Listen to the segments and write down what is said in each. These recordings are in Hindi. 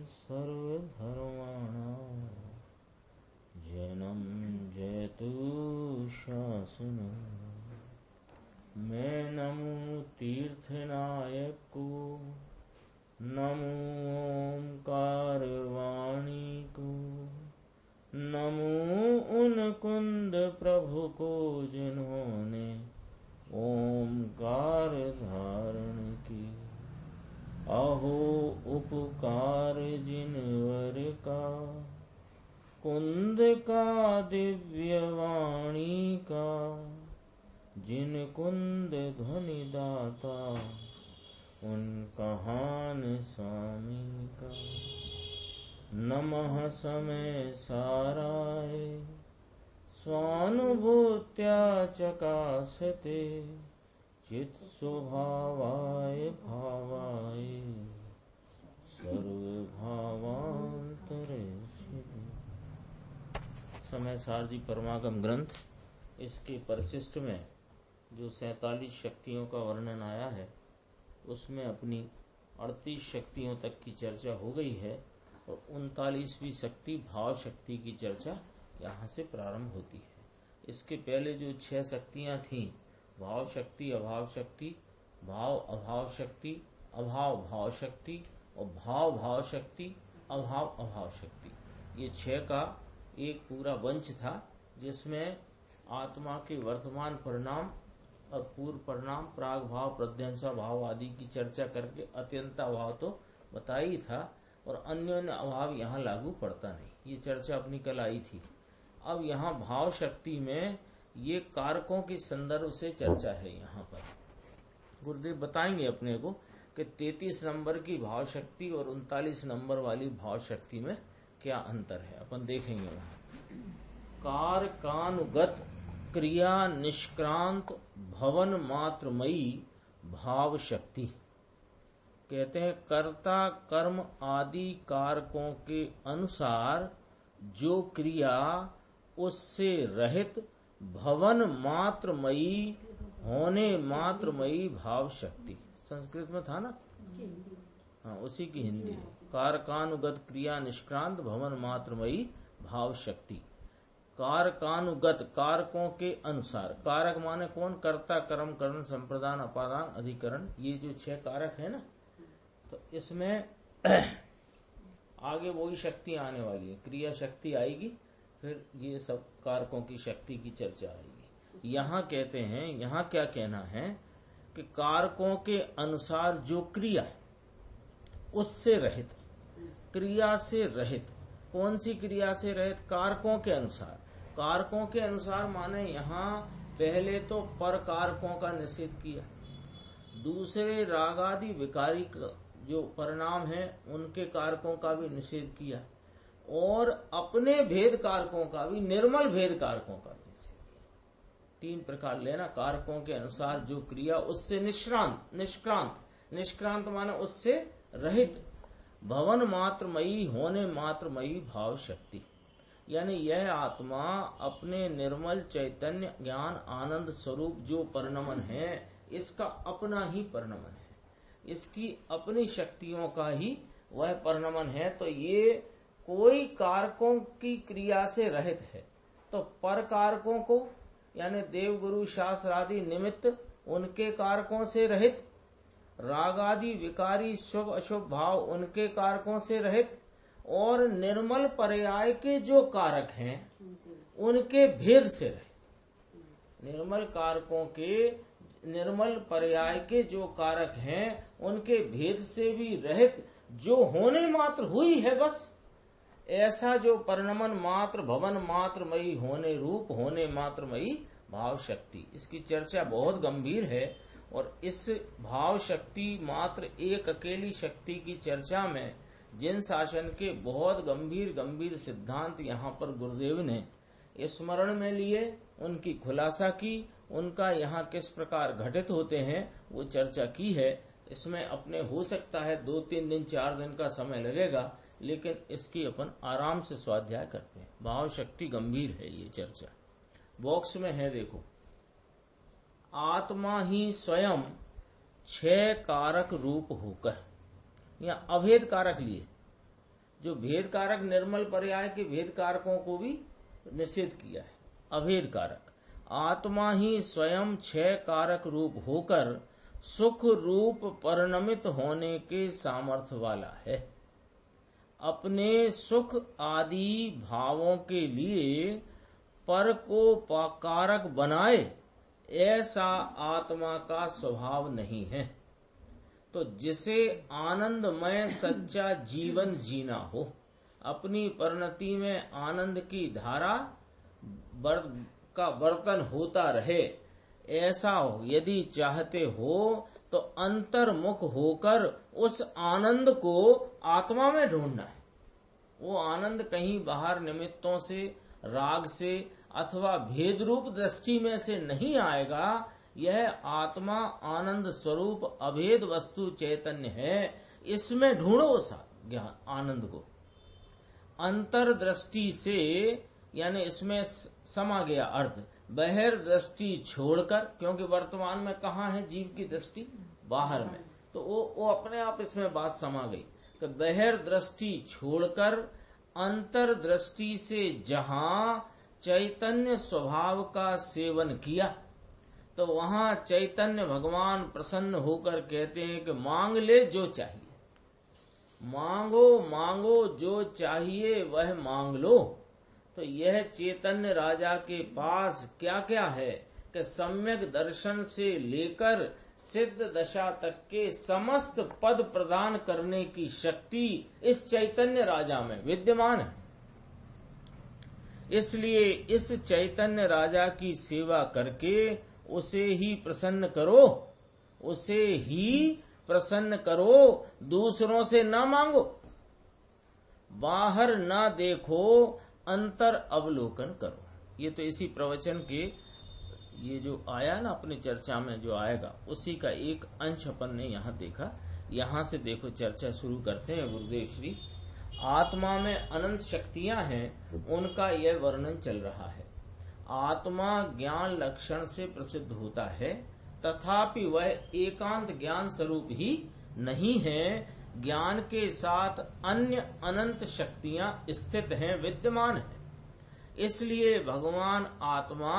सर्वधर्माणां जैनं जयतु शासनम्। मैं नमो तीर्थनायक को, नमो ओंकार वाणी को, नमो उन कुंद प्रभु को जिन्होंने ओंकार धारण की। अहो उपकार जिनवर का, कुंद का दिव्य वाणी का, जिन कुंद ध्वनि दाता उन कहान स्वामी का। नमः समय साराय स्वानुभूत्या चकासते, चित स्वभावाय भावाय सर्वभावांतरे। समय सारजी परमागम ग्रंथ, इसके परिशिष्ट में जो 47 शक्तियों का वर्णन आया है, उसमें अपनी 38 शक्तियों तक की चर्चा हो गई है और 39वीं शक्ति भाव शक्ति की चर्चा यहाँ से प्रारंभ होती है। इसके पहले जो 6 शक्तियां थीं, भाव शक्ति, अभाव शक्ति, भाव अभाव शक्ति, अभाव भाव शक्ति और भाव भाव शक्ति, अभाव अभाव शक्ति, ये 6 का एक पूरा वंश था, जिसमें आत्मा के वर्तमान परिणाम और पूर्व परिणाम, प्राग भाव, प्रध्यंसा भाव आदि की चर्चा करके अत्यंता भाव तो बताई था और अन्योन्य अभाव यहाँ लागू पड़ता नहीं, ये चर्चा अपनी कल आई थी। अब यहाँ भाव शक्ति में ये कारकों के संदर्भ से चर्चा है। यहाँ पर गुरुदेव बताएंगे अपने को कि 33 नंबर की भाव शक्ति और 39 नंबर वाली भाव शक्ति में क्या अंतर है, अपन देखेंगे वहाँ। कारकानुगत क्रिया निष्क्रांत भवन मात्रमयी भाव शक्ति, कहते हैं कर्ता कर्म आदि कारकों के अनुसार जो क्रिया उससे रहित भवन मात्रमयी होने मात्रमयी भाव शक्ति। संस्कृत में था ना, हाँ उसी की हिंदी है। कारकानुगत क्रिया निष्क्रांत भवन मात्रमयी भाव शक्ति। कारकानुगत, कारकों के अनुसार, कारक माने कौन, कर्ता कर्म करण संप्रदान अपादान अधिकरण, ये जो 6 कारक है ना, तो इसमें आगे वही शक्ति आने वाली है, क्रिया शक्ति आएगी, फिर ये सब कारकों की शक्ति की चर्चा आएगी। यहाँ कहते हैं, यहाँ क्या कहना है कि कारकों के अनुसार जो क्रिया उससे रहित, क्रिया से रहित, कौन सी क्रिया से रहित, कारकों के अनुसार। कारकों के अनुसार माने यहाँ पहले तो पर कारकों का निषेध किया, दूसरे रागादि विकारी जो परिणाम है उनके कारकों का भी निषेध किया, और अपने भेद कारकों का भी, निर्मल भेद कारकों का भी निषेध किया। 3 प्रकार लेना, कारकों के अनुसार जो क्रिया उससे निष्क्रांत, निष्क्रांत माने उससे रहित, भवन मात्रमयी होने मात्रमयी भाव शक्ति, यानी यह आत्मा अपने निर्मल चैतन्य ज्ञान आनंद स्वरूप जो परिणमन है, इसका अपना ही परिणमन है, इसकी अपनी शक्तियों का ही वह परिणमन है। तो ये कोई कारकों की क्रिया से रहित है, तो पर कारकों को यानी देव गुरु शास्त्र आदि निमित्त उनके कारकों से रहित, राग आदि विकारी शुभ अशुभ भाव उनके कारकों से रहित, और निर्मल पर्याय के जो कारक हैं उनके भेद से रहित। निर्मल कारकों के, निर्मल पर्याय के जो कारक हैं उनके भेद से भी रहित, जो होने मात्र हुई है बस, ऐसा जो परिणमन मात्र भवन मात्रमयी होने रूप होने मात्रमयी भाव शक्ति। इसकी चर्चा बहुत गंभीर है और इस भाव शक्ति मात्र एक अकेली शक्ति की चर्चा में जिन शासन के बहुत गंभीर गंभीर सिद्धांत यहाँ पर गुरुदेव ने स्मरण में लिए, उनकी खुलासा की, उनका यहाँ किस प्रकार घटित होते हैं वो चर्चा की है। इसमें अपने हो सकता है 2-3 दिन 4 दिन का समय लगेगा, लेकिन इसकी अपन आराम से स्वाध्याय करते हैं। भाव शक्ति गंभीर है ये चर्चा। बॉक्स में है देखो, आत्मा ही स्वयं 6 कारक रूप होकर, या अभेद कारक लिए, जो भेद कारक निर्मल पर्याय के भेद कारकों को भी निषेध किया है। अभेद कारक आत्मा ही स्वयं छह कारक रूप होकर सुख रूप परिणमित होने के सामर्थ्य वाला है। अपने सुख आदि भावों के लिए पर को कारक बनाए ऐसा आत्मा का स्वभाव नहीं है। तो जिसे आनंदमय सच्चा जीवन जीना हो, अपनी परिणति में आनंद की धारा का बर्तन होता रहे, ऐसा हो यदि चाहते हो तो अंतर्मुख होकर उस आनंद को आत्मा में ढूंढना है। वो आनंद कहीं बाहर निमित्तों से, राग से अथवा भेद रूप दृष्टि में से नहीं आएगा। यह आत्मा आनंद स्वरूप अभेद वस्तु चैतन्य है। इसमें ढूंढो उस ज्ञान आनंद को अंतर्दृष्टि से, यानी इसमें समा गया अर्थ बहिर्दृष्टि छोड़कर, क्योंकि वर्तमान में कहाँ है जीव की दृष्टि? बाहर में। तो वो अपने आप इसमें बात समा गई कि बहिर्दृष्टि छोड़कर अंतर्दृष्टि से जहां चैतन्य स्वभाव का सेवन किया, तो वहां चैतन्य भगवान प्रसन्न होकर कहते हैं कि मांग ले जो चाहिए, मांगो मांगो जो चाहिए वह मांग लो। तो यह चैतन्य राजा के पास क्या क्या है कि सम्यक दर्शन से लेकर सिद्ध दशा तक के समस्त पद प्रदान करने की शक्ति इस चैतन्य राजा में विद्यमान है। इसलिए इस चैतन्य राजा की सेवा करके उसे ही प्रसन्न करो, उसे ही प्रसन्न करो, दूसरों से ना मांगो, बाहर ना देखो, अंतर अवलोकन करो। ये तो इसी प्रवचन के ये जो आया ना अपनी चर्चा में जो आएगा उसी का एक अंश अपन ने यहाँ देखा। यहाँ से देखो चर्चा शुरू करते हैं। गुरुदेव श्री आत्मा में अनंत शक्तियां हैं, उनका यह वर्णन चल रहा है। आत्मा ज्ञान लक्षण से प्रसिद्ध होता है, तथापि वह एकांत ज्ञान स्वरूप ही नहीं है। ज्ञान के साथ अन्य अनंत शक्तियां स्थित हैं, विद्यमान हैं। इसलिए भगवान आत्मा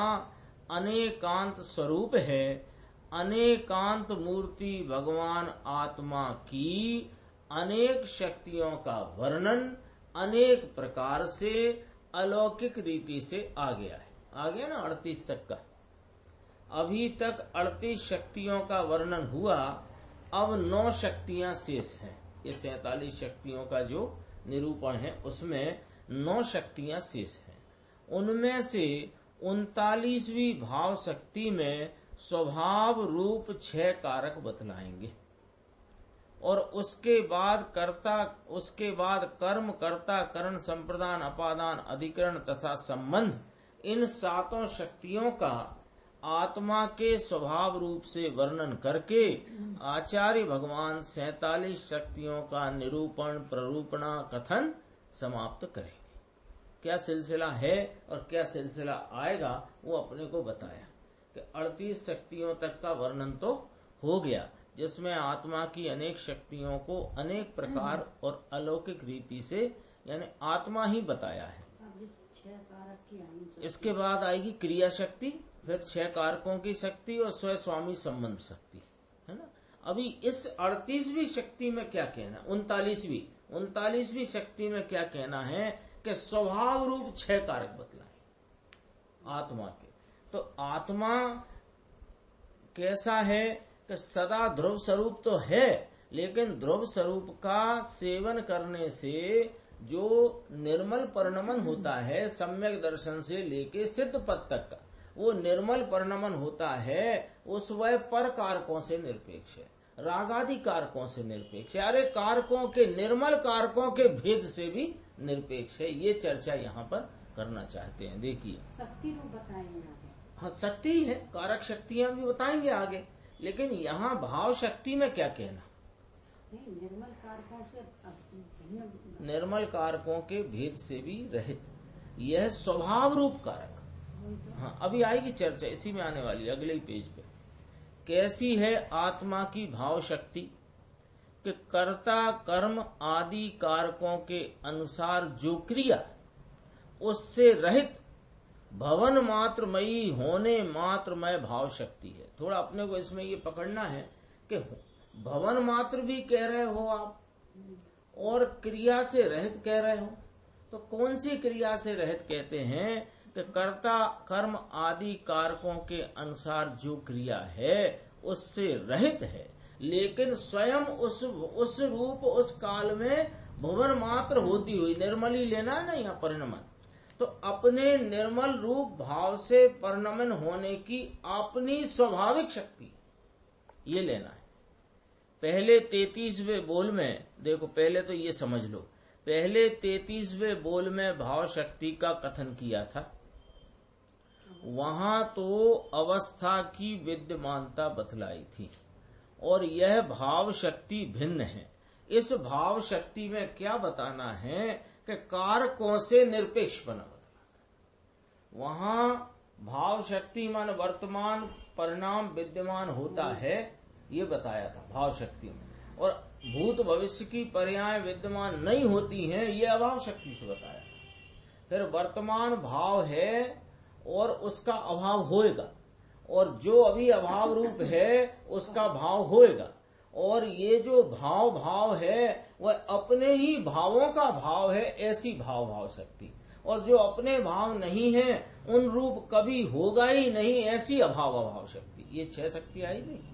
अनेकांत स्वरूप है। अनेकांत मूर्ति भगवान आत्मा की अनेक शक्तियों का वर्णन अनेक प्रकार से अलौकिक रीति से आ गया है। आ गया ना 38 तक का। अभी तक 38 शक्तियों का वर्णन हुआ, अब 9 शक्तियां शेष हैं। ये 47 शक्तियों का जो निरूपण है उसमें 9 शक्तियां शेष हैं। उनमें से 39वीं भाव शक्ति में स्वभाव रूप 6 कारक बतलाएंगे और उसके बाद कर्म, कर्ता, करण, संप्रदान, अपादान, अधिकरण तथा संबंध, इन 7 शक्तियों का आत्मा के स्वभाव रूप से वर्णन करके आचार्य भगवान 47 शक्तियों का निरूपण, प्ररूपणा, कथन समाप्त करेंगे। क्या सिलसिला है और क्या सिलसिला आएगा वो अपने को बताया कि 38 शक्तियों तक का वर्णन तो हो गया, जिसमें आत्मा की अनेक शक्तियों को अनेक प्रकार और अलौकिक रीति से यानी आत्मा ही बताया है। इसके बाद आएगी क्रिया शक्ति, फिर 6 कारकों की शक्ति और स्वयं स्वामी संबंध शक्ति, है ना। अभी इस 38वीं शक्ति में क्या कहना, 39वीं शक्ति में क्या कहना है कि स्वभाव रूप 6 कारक बतलाए आत्मा के। तो आत्मा कैसा है कि सदा ध्रुव स्वरूप तो है, लेकिन ध्रुव स्वरूप का सेवन करने से जो निर्मल परिणमन होता है, सम्यक दर्शन से लेके सिद्ध पद तक का वो निर्मल परिणमन होता है, उस वह पर कारकों से निरपेक्ष है, रागादि कारकों से निरपेक्ष है, अरे कारकों के, निर्मल कारकों के भेद से भी निरपेक्ष है। ये चर्चा यहाँ पर करना चाहते हैं। देखिए शक्ति रूप बताएंगे आगे। हाँ शक्ति है, कारक शक्तियां भी बताएंगे आगे, लेकिन यहाँ भाव शक्ति में क्या कहना, निर्मल कारकों से निर्मल कारकों के भेद से भी रहित, यह स्वभाव रूप कारक। हाँ अभी आएगी चर्चा, इसी में आने वाली अगले ही पेज पे। कैसी है आत्मा की भाव शक्ति? कि कर्ता कर्म आदि कारकों के अनुसार जो क्रिया उससे रहित भवन मात्रमयी होने मात्रमय भाव शक्ति है। थोड़ा अपने को इसमें ये पकड़ना है कि भवन मात्र भी कह रहे हो आप और क्रिया से रहित कह रहे हो, तो कौन सी क्रिया से रहित कहते हैं कि कर्ता कर्म आदि कारकों के अनुसार जो क्रिया है उससे रहित है, लेकिन स्वयं उस रूप उस काल में भुवन मात्र होती हुई, निर्मल ही लेना है ना यहाँ परिणमन, तो अपने निर्मल रूप भाव से परिणमन होने की अपनी स्वाभाविक शक्ति ये लेना है। पहले 33वें बोल में देखो, पहले तो ये समझ लो, पहले 33वें बोल में भाव शक्ति का कथन किया था, वहां तो अवस्था की विद्यमानता बतलाई थी और यह भाव शक्ति भिन्न है। इस भाव शक्ति में क्या बताना है कि कारकों से निरपेक्ष बना बतलाना। वहां भाव शक्ति मान वर्तमान परिणाम विद्यमान होता है ये बताया था भाव शक्ति में, और भूत भविष्य की पर्याय विद्यमान नहीं होती हैं ये अभाव शक्ति से बताया। फिर वर्तमान भाव है और उसका अभाव होएगा, और जो अभी अभाव रूप है उसका भाव होएगा, और ये जो भाव है वह अपने ही भावों का भाव है, ऐसी भाव शक्ति, और जो अपने भाव नहीं है उन रूप कभी होगा ही नहीं, ऐसी अभाव शक्ति। ये 6 शक्ति आई नहीं।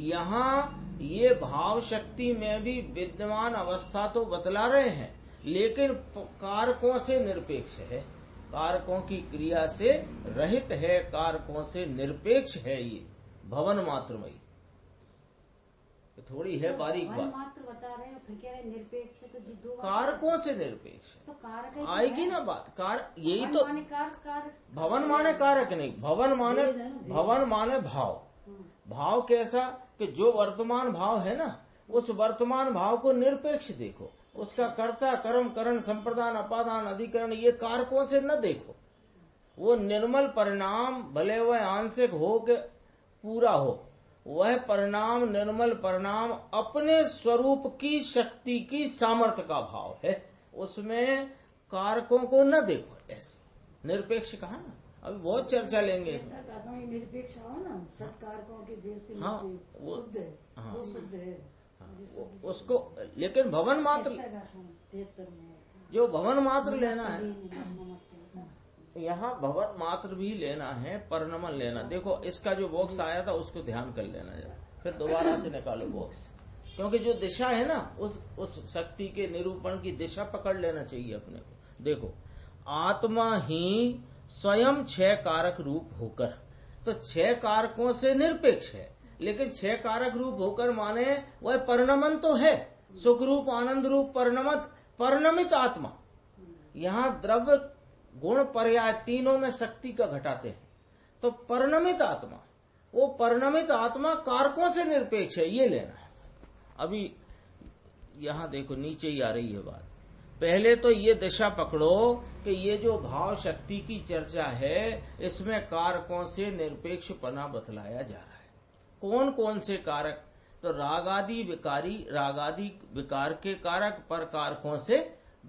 यहाँ ये भाव शक्ति में भी विद्यमान अवस्था तो बतला रहे हैं, लेकिन कारकों से निरपेक्ष है, कारकों की क्रिया से रहित है, कारकों से निरपेक्ष है। ये भवन मात्रमयी थोड़ी है बारीक बात, मात्र बता रहे हो, फिर कह रहे निरपेक्ष, तो जी दो कारकों से निरपेक्ष तो कारक आएगी ना बात। यही तो कारक भवन माने कारक नहीं, भवन माने भाव। भाव कैसा कि जो वर्तमान भाव है ना, उस वर्तमान भाव को निरपेक्ष देखो, उसका कर्ता कर्म करण संप्रदान अपादान अधिकरण ये कारकों से न देखो। वो निर्मल परिणाम भले वह आंशिक हो के पूरा हो, वह परिणाम निर्मल परिणाम अपने स्वरूप की शक्ति की सामर्थ्य का भाव है, उसमें कारकों को न देखो। ऐसे निरपेक्ष कहा ना, अभी बहुत चर्चा लेंगे। निरपेक्ष हो ना, सब कारकों के देश से हाँ, शुद्ध है, हाँ, वो शुद्ध है उसको, लेकिन भवन मात्र जो भवन मात्र लेना है, यहाँ भवन मात्र भी लेना है, परिणमन लेना। देखो इसका जो बॉक्स आया था उसको ध्यान कर लेना जरा, फिर दोबारा से निकालो बॉक्स, क्योंकि जो दिशा है ना उस शक्ति के निरूपण की दिशा पकड़ लेना चाहिए अपने को। देखो आत्मा ही स्वयं 6 कारक रूप होकर, तो 6 कारकों से निरपेक्ष है, लेकिन 6 कारक रूप होकर माने वह परिणमन तो है, सुख रूप आनंद रूप परिणमित आत्मा। यहाँ द्रव्य गुण पर्याय तीनों में शक्ति का घटाते हैं, तो परिणमित आत्मा, वो परिणमित आत्मा कारकों से निरपेक्ष है, ये लेना है। अभी यहाँ देखो नीचे ही आ रही है बात। पहले तो ये दिशा पकड़ो कि ये जो भाव शक्ति की चर्चा है इसमें कारकों से निरपेक्ष पना बतलाया जा रहा है। कौन कौन से कारक? तो रागादि विकार के कारक पर कारकों से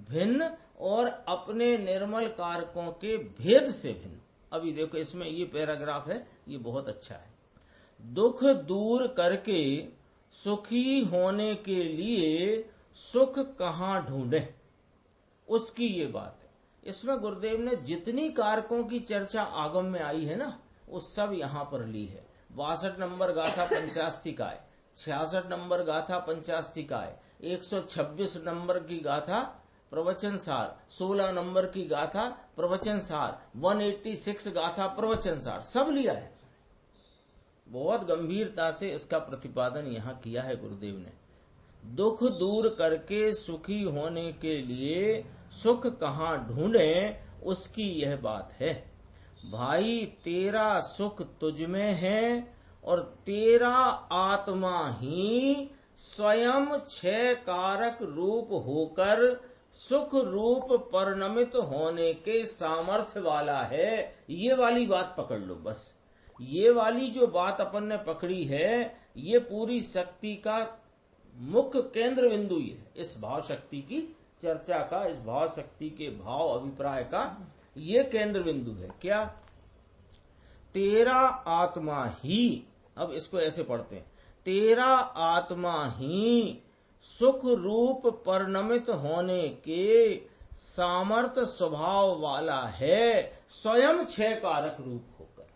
भिन्न और अपने निर्मल कारकों के भेद से भिन्न। अभी देखो इसमें ये पैराग्राफ है, ये बहुत अच्छा है। दुख दूर करके सुखी होने के लिए सुख कहाँ ढूंढे, उसकी ये बात है। इसमें गुरुदेव ने जितनी कारकों की चर्चा आगम में आई है ना, वो सब यहाँ पर ली है। 62 नंबर गाथा पंचास्तिकाय, 66 नंबर गाथा पंचास्तिकाय, 126 नंबर की गाथा प्रवचन सार, 16 नंबर की गाथा प्रवचन सार, 186 गाथा प्रवचन सार, सब लिया है। बहुत गंभीरता से इसका प्रतिपादन यहाँ किया है गुरुदेव ने। दुख दूर करके सुखी होने के लिए सुख कहाँ ढूंढे, उसकी यह बात है। भाई तेरा सुख तुझ में है और तेरा आत्मा ही स्वयं 6 कारक रूप होकर सुख रूप परिणमित होने के सामर्थ्य वाला है। ये वाली बात पकड़ लो बस। ये वाली जो बात अपन ने पकड़ी है, ये पूरी शक्ति का मुख्य केंद्र बिंदु ये है इस भाव शक्ति की चर्चा का, इस भाव शक्ति के भाव अभिप्राय का ये केंद्र बिंदु है। क्या? तेरा आत्मा ही, अब इसको ऐसे पढ़ते हैं, तेरा आत्मा ही सुख रूप परिणमित होने के सामर्थ्य स्वभाव वाला है, स्वयं क्षय कारक रूप होकर,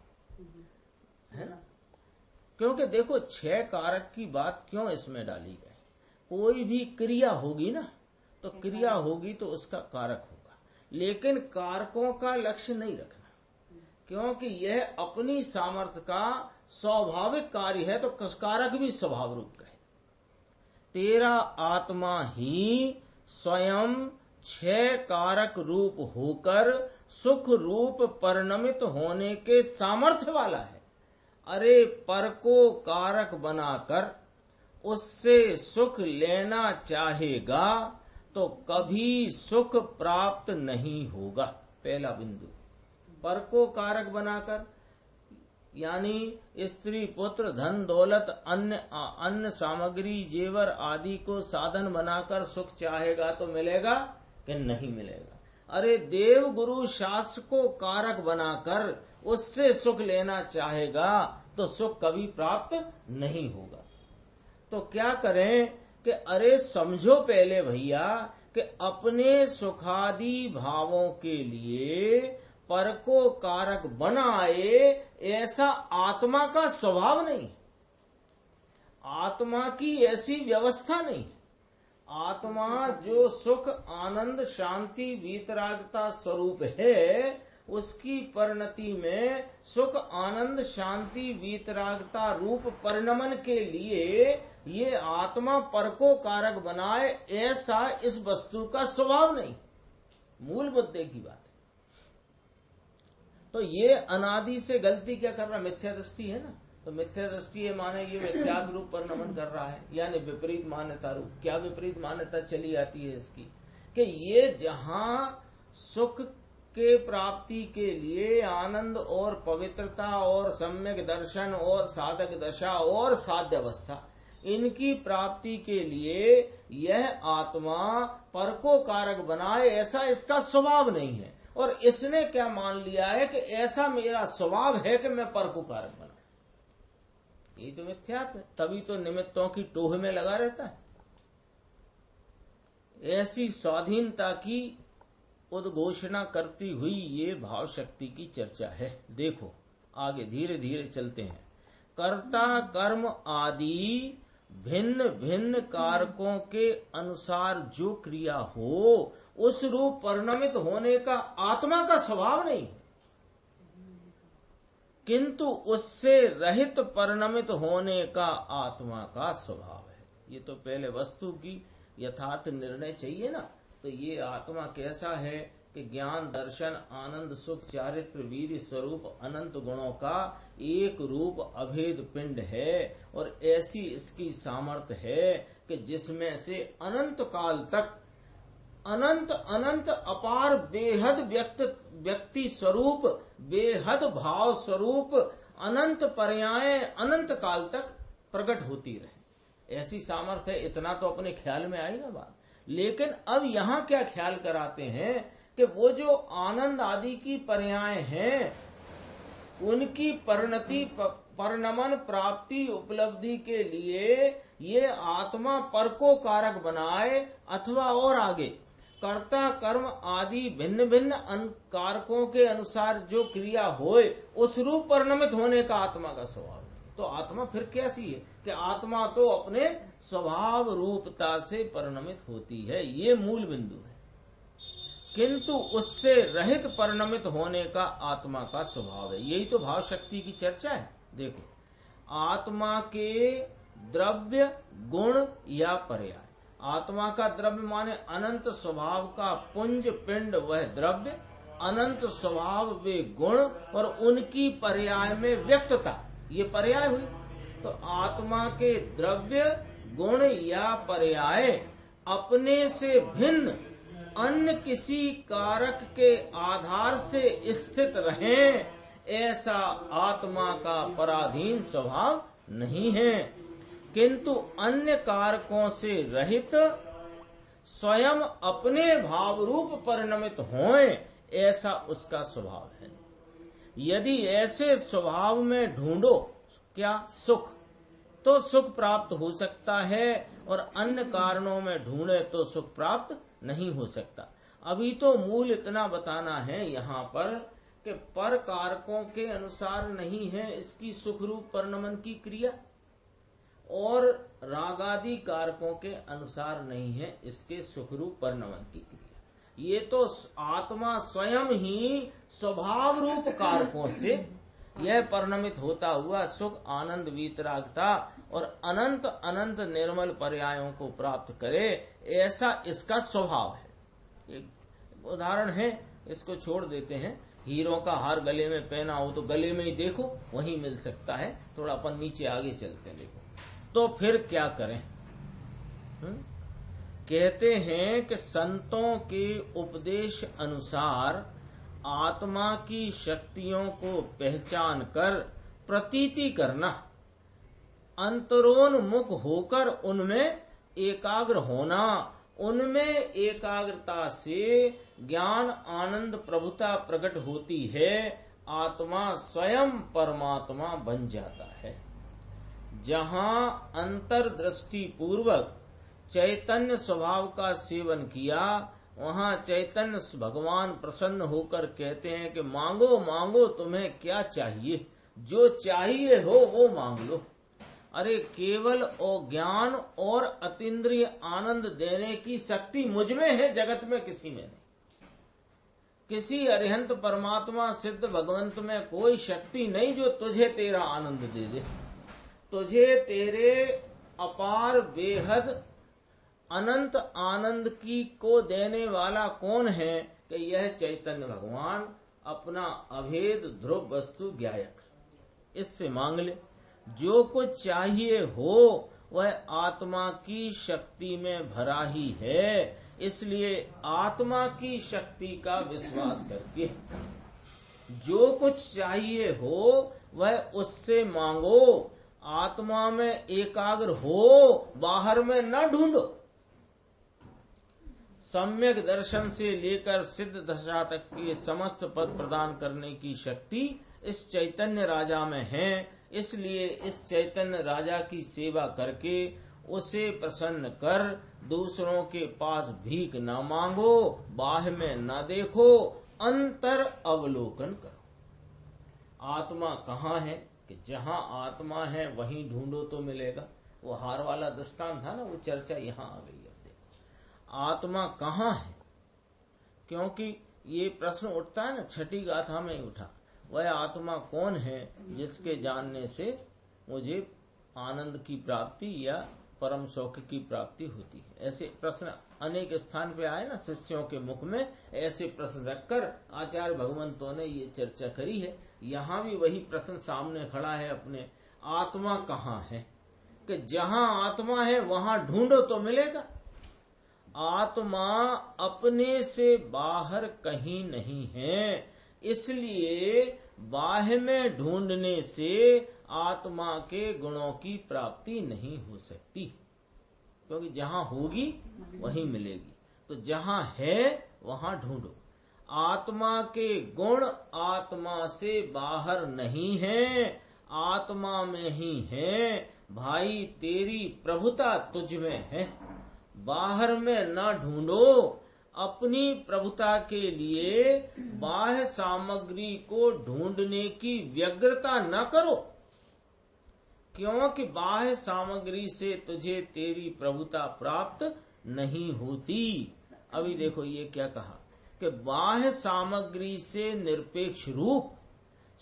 है ना। क्योंकि देखो क्षय कारक की बात क्यों इसमें डाली गई, कोई भी क्रिया होगी ना तो क्रिया होगी तो उसका कारक होगा, लेकिन कारकों का लक्ष्य नहीं रखना, क्योंकि यह अपनी सामर्थ्य का स्वाभाविक कार्य है तो कारक भी स्वभाव रूप का है। तेरा आत्मा ही स्वयं क्षय कारक रूप होकर सुख रूप परिणमित होने के सामर्थ्य वाला है। अरे पर को कारक बनाकर उससे सुख लेना चाहेगा तो कभी सुख प्राप्त नहीं होगा। पहला बिंदु, पर को कारक बनाकर, यानी स्त्री पुत्र धन दौलत अन्य सामग्री जेवर आदि को साधन बनाकर सुख चाहेगा तो मिलेगा कि नहीं मिलेगा। अरे देव गुरु शास्त्र को कारक बनाकर उससे सुख लेना चाहेगा तो सुख कभी प्राप्त नहीं होगा। तो क्या करें कि अरे समझो पहले भैया कि अपने सुखादि भावों के लिए पर को कारक बनाए ऐसा आत्मा का स्वभाव नहीं, आत्मा की ऐसी व्यवस्था नहीं। आत्मा जो सुख आनंद शांति वीतरागता स्वरूप है, उसकी परिणति में सुख आनंद शांति वीतरागता रूप परिणमन के लिए ये आत्मा पर को कारक बनाए ऐसा इस वस्तु का स्वभाव नहीं। मूल मुद्दे की बात है। तो ये अनादि से गलती क्या कर रहा, मिथ्या दृष्टि है ना। तो मिथ्या दृष्टि है माने ये मिथ्यात्व रूप पर नमन कर रहा है, यानी विपरीत मान्यता रूप। क्या विपरीत मान्यता चली आती है इसकी कि ये जहां सुख के प्राप्ति के लिए आनंद और पवित्रता और सम्यक दर्शन और साधक दशा और साध्य अवस्था इनकी प्राप्ति के लिए यह आत्मा पर को कारक बनाए ऐसा इसका स्वभाव नहीं है। और इसने क्या मान लिया है कि ऐसा मेरा स्वभाव है कि मैं पर को कारक बना, ये तो मिथ्यात्व है। तभी तो निमित्तों की टोह में लगा रहता है। ऐसी स्वाधीनता की उद्घोषणा करती हुई ये भाव शक्ति की चर्चा है। देखो आगे धीरे धीरे चलते हैं। कर्ता कर्म आदि भिन्न भिन्न कारकों के अनुसार जो क्रिया हो उस रूप परिणमित होने का आत्मा का स्वभाव नहीं, किंतु उससे रहित परिणमित होने का आत्मा का स्वभाव है। ये तो पहले वस्तु की यथार्थ निर्णय चाहिए ना। तो ये आत्मा कैसा है कि ज्ञान दर्शन आनंद सुख चारित्र वीर स्वरूप अनंत गुणों का एक रूप अभेद पिंड है और ऐसी इसकी सामर्थ्य है कि जिसमें से अनंत काल तक अनंत अनंत अपार बेहद व्यक्ति स्वरूप बेहद भाव स्वरूप अनंत पर्याय अनंत काल तक प्रकट होती रहे, ऐसी सामर्थ्य है। इतना तो अपने ख्याल में आई ना बात। लेकिन अब यहाँ क्या ख्याल कराते हैं कि वो जो आनंद आदि की पर्याय हैं उनकी परिणति परिणमन प्राप्ति उपलब्धि के लिए ये आत्मा पर को कारक बनाए अथवा और आगे कर्ता कर्म आदि भिन्न भिन्न कारकों के अनुसार जो क्रिया होए उस रूप परिणमित होने का आत्मा का स्वभाव। तो आत्मा फिर कैसी है कि आत्मा तो अपने स्वभाव रूपता से परिणमित होती है, ये मूल बिंदु है। किंतु उससे रहित परिणमित होने का आत्मा का स्वभाव है। यही तो भाव शक्ति की चर्चा है। देखो आत्मा के द्रव्य गुण या पर्याय। आत्मा का द्रव्य माने अनंत स्वभाव का पुंज पिंड वह द्रव्य, अनंत स्वभाव वे गुण और उनकी पर्याय में व्यक्तता, ये पर्याय हुई। तो आत्मा के द्रव्य गुण या पर्याय अपने से भिन्न अन्य किसी कारक के आधार से स्थित रहें ऐसा आत्मा का पराधीन स्वभाव नहीं है। किंतु अन्य कारकों से रहित स्वयं अपने भाव रूप परिणमित होए, ऐसा उसका स्वभाव है। यदि ऐसे स्वभाव में ढूंढो क्या सुख, तो सुख प्राप्त हो सकता है, और अन्य कारणों में ढूंढे तो सुख प्राप्त नहीं हो सकता। अभी तो मूल इतना बताना है यहाँ पर कि पर कारकों के अनुसार नहीं है इसकी सुख रूप परिणमन की क्रिया, और रागादि कारकों के अनुसार नहीं है इसके सुख रूप परिणमन की क्रिया। ये तो आत्मा स्वयं ही स्वभाव रूप कारकों से यह परिणमित होता हुआ सुख, आनंद, वीतरागता और अनंत अनंत निर्मल पर्यायों को प्राप्त करे, ऐसा इसका स्वभाव है। एक उदाहरण है, इसको छोड़ देते हैं। हीरों का हार गले में पहना हो तो गले में ही देखो, वहीं मिल सकता है। थोड़ा अपन नीचे आगे चलते हैं, देखो तो फिर क्या करें। कहते हैं कि संतों के उपदेश अनुसार आत्मा की शक्तियों को पहचान कर प्रतीति करना, अंतरोन्मुख होकर उनमें एकाग्र होना, उनमें एकाग्रता से ज्ञान, आनंद, प्रभुता प्रकट होती है, आत्मा स्वयं परमात्मा बन जाता है। जहाँ अंतर्दृष्टि पूर्वक चैतन्य स्वभाव का सेवन किया, वहाँ चैतन्य भगवान प्रसन्न होकर कहते हैं कि मांगो मांगो, तुम्हें क्या चाहिए, जो चाहिए हो वो मांग लो। अरे केवल और ज्ञान और अतीन्द्रिय आनंद देने की शक्ति मुझ में है, जगत में किसी में नहीं। किसी अरिहंत परमात्मा सिद्ध भगवंत में कोई शक्ति नहीं जो तुझे तेरा आनंद दे दे। तुझे तेरे अपार बेहद अनंत आनंद की को देने वाला कौन है कि यह चैतन्य भगवान अपना अभेद ध्रुव वस्तु ज्ञायक। इससे मांग ले, जो कुछ चाहिए हो वह आत्मा की शक्ति में भरा ही है। इसलिए आत्मा की शक्ति का विश्वास करके जो कुछ चाहिए हो वह उससे मांगो, आत्मा में एकाग्र हो, बाहर में न ढूंढो। सम्यक दर्शन से लेकर सिद्ध दशा तक के समस्त पद प्रदान करने की शक्ति इस चैतन्य राजा में है। इसलिए इस चैतन्य राजा की सेवा करके उसे प्रसन्न कर, दूसरों के पास भीख न मांगो, बाह्य में न देखो, अंतर अवलोकन करो। आत्मा कहाँ है कि जहाँ आत्मा है वहीं ढूंढो तो मिलेगा। वो हार वाला दृष्टांत था ना, वो चर्चा यहाँ आ गई। अब देखो आत्मा कहाँ है, क्योंकि ये प्रश्न उठता है ना, छठी गाथा में ही उठा। वह आत्मा कौन है जिसके जानने से मुझे आनंद की प्राप्ति या परम सौख्य की प्राप्ति होती है। ऐसे प्रश्न अनेक स्थान पे आए ना शिष्यों के मुख में। ऐसे प्रश्न रखकर आचार्य भगवंतों ने ये चर्चा करी है। यहाँ भी वही प्रश्न सामने खड़ा है अपने, आत्मा कहाँ है कि जहाँ आत्मा है वहाँ ढूंढो तो मिलेगा। आत्मा अपने से बाहर कहीं नहीं है, इसलिए बाह्य में ढूंढने से आत्मा के गुणों की प्राप्ति नहीं हो सकती, क्योंकि जहाँ होगी वहीं मिलेगी। तो जहाँ है वहाँ ढूंढो। आत्मा के गुण आत्मा से बाहर नहीं है, आत्मा में ही है। भाई तेरी प्रभुता तुझ में है, बाहर में न ढूंढो। अपनी प्रभुता के लिए बाह्य सामग्री को ढूंढने की व्यग्रता न करो, क्योंकि बाह्य सामग्री से तुझे तेरी प्रभुता प्राप्त नहीं होती। अभी देखो ये क्या कहा कि बाह्य सामग्री से निरपेक्ष रूप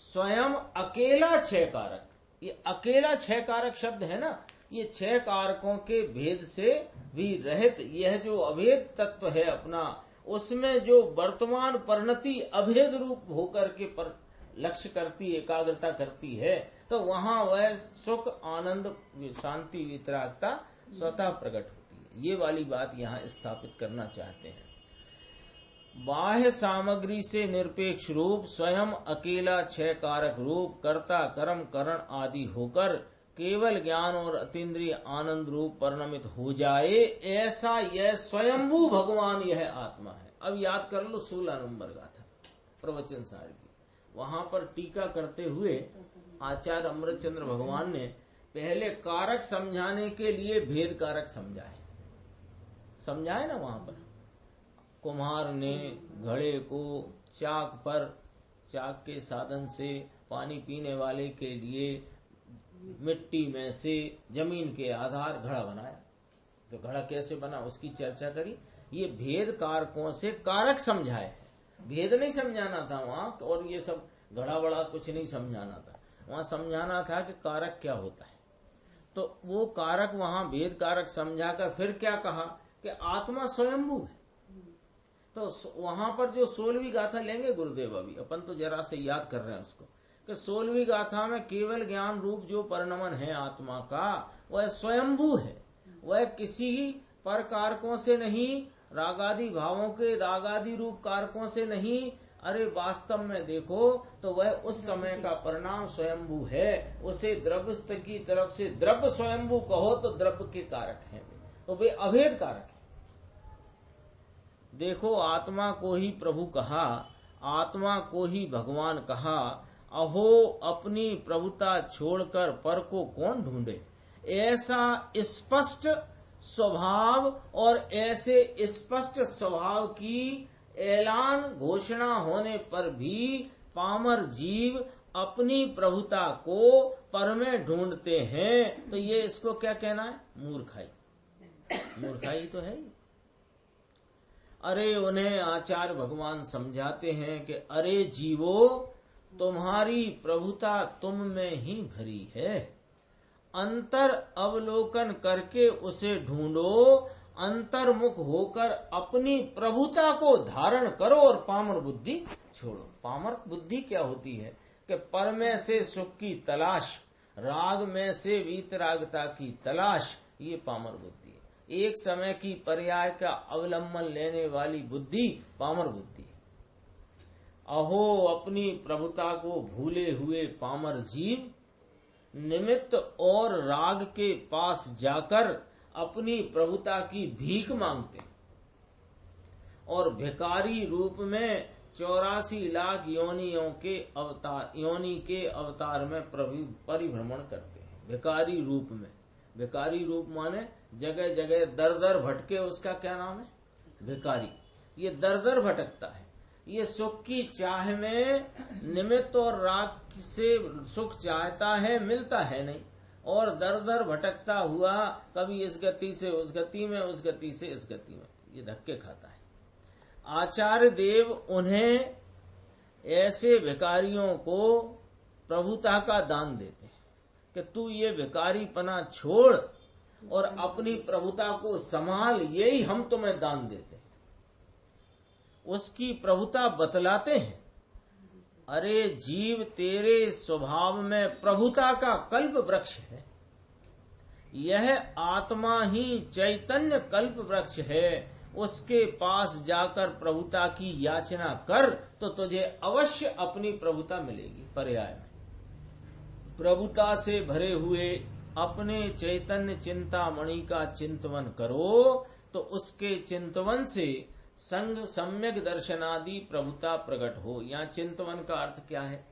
स्वयं अकेला छह कारक। ये अकेला छह कारक शब्द है ना, ये छह कारकों के भेद से भी रहित यह जो अभेद तत्व है अपना, उसमें जो वर्तमान परिणति अभेद रूप होकर के पर लक्ष्य करती, एकाग्रता करती है, तो वहां वह सुख, आनंद, शांति, वितरागता स्वतः प्रकट होती है। ये वाली बात यहाँ स्थापित करना चाहते हैं। बाह्य सामग्री से निरपेक्ष रूप स्वयं अकेला छह कारक रूप कर्ता, कर्म, करण आदि होकर केवल ज्ञान और अतीन्द्रिय आनंद रूप परिणमित हो जाए, ऐसा यह स्वयंभू भगवान यह आत्मा है। अब याद कर लो 16 नंबर गाथा प्रवचन सार की, वहां पर टीका करते हुए आचार्य अमृतचंद्र भगवान ने पहले कारक समझाने के लिए भेद कारक समझाए ना। वहां पर कुम्हार ने घड़े को चाक के साधन से पानी पीने वाले के लिए मिट्टी में से जमीन के आधार घड़ा बनाया, तो घड़ा कैसे बना उसकी चर्चा करी। ये भेद कारकों से कारक समझाए है, भेद नहीं समझाना था वहां, और ये सब घड़ा बड़ा कुछ नहीं समझाना था। वहां समझाना था कि कारक क्या होता है। तो वो कारक वहां भेद कारक समझाकर फिर क्या कहा कि आत्मा स्वयंभू है। तो वहां पर जो 16वीं गाथा लेंगे गुरुदेव, अभी अपन तो जरा से याद कर रहे हैं उसको, कि 16वीं गाथा में केवल ज्ञान रूप जो परिणमन है आत्मा का, वह स्वयंभू है। वह किसी पर कारकों से नहीं, रागादि भावों के रागादि रूप कारकों से नहीं। अरे वास्तव में देखो तो वह उस समय का परिणाम स्वयंभू है। उसे द्रव्य की तरफ से द्रव्य स्वयंभू कहो तो द्रव्य के कारक हैं, तो वे अभेद कारक हैं। देखो आत्मा को ही प्रभु कहा, आत्मा को ही भगवान कहा। अहो अपनी प्रभुता छोड़कर पर को कौन ढूंढे। ऐसा स्पष्ट स्वभाव और ऐसे स्पष्ट स्वभाव की ऐलान घोषणा होने पर भी पामर जीव अपनी प्रभुता को पर में ढूंढते हैं, तो ये इसको क्या कहना है, मूर्खाई। मूर्खाई तो है ही। अरे उन्हें आचार्य भगवान समझाते हैं कि अरे जीवो, तुम्हारी प्रभुता तुम में ही भरी है। अंतर अवलोकन करके उसे ढूंढो, अंतर्मुख होकर अपनी प्रभुता को धारण करो और पामर बुद्धि छोड़ो। पामर बुद्धि क्या होती है कि पर में से सुख की तलाश, राग में से वीतरागता की तलाश, ये पामर बुद्धि है। एक समय की पर्याय का अवलंबन लेने वाली बुद्धि पामर बुद्धि है। अहो अपनी प्रभुता को भूले हुए पामर जीव निमित्त और राग के पास जाकर अपनी प्रभुता की भीख मांगते और भिखारी रूप में 84 लाख योनि के अवतार में परिभ्रमण करते हैं। भिखारी रूप में, भिखारी रूप माने जगह जगह दर दर भटके, उसका क्या नाम है, भिखारी। ये दर दर भटकता है। ये सुख की चाह में निमित्त और राग से सुख चाहता है, मिलता है नहीं, और दर दर भटकता हुआ कभी इस गति से उस गति में, उस गति से इस गति में, ये धक्के खाता है। आचार्य देव उन्हें ऐसे भिखारियों को प्रभुता का दान देते हैं कि तू ये भिखारीपना छोड़ और अपनी प्रभुता को संभाल, यही हम तुम्हें दान देते हैं। उसकी प्रभुता बतलाते हैं। अरे जीव, तेरे स्वभाव में प्रभुता का कल्प वृक्ष है। यह आत्मा ही चैतन्य कल्प वृक्ष है। उसके पास जाकर प्रभुता की याचना कर तो तुझे अवश्य अपनी प्रभुता मिलेगी। पर्याय में प्रभुता से भरे हुए अपने चैतन्य चिंतामणि का चिंतवन करो तो उसके चिंतवन से संग सम्यक दर्शनादि प्रभुता प्रकट हो। यहाँ चिंतवन का अर्थ क्या है,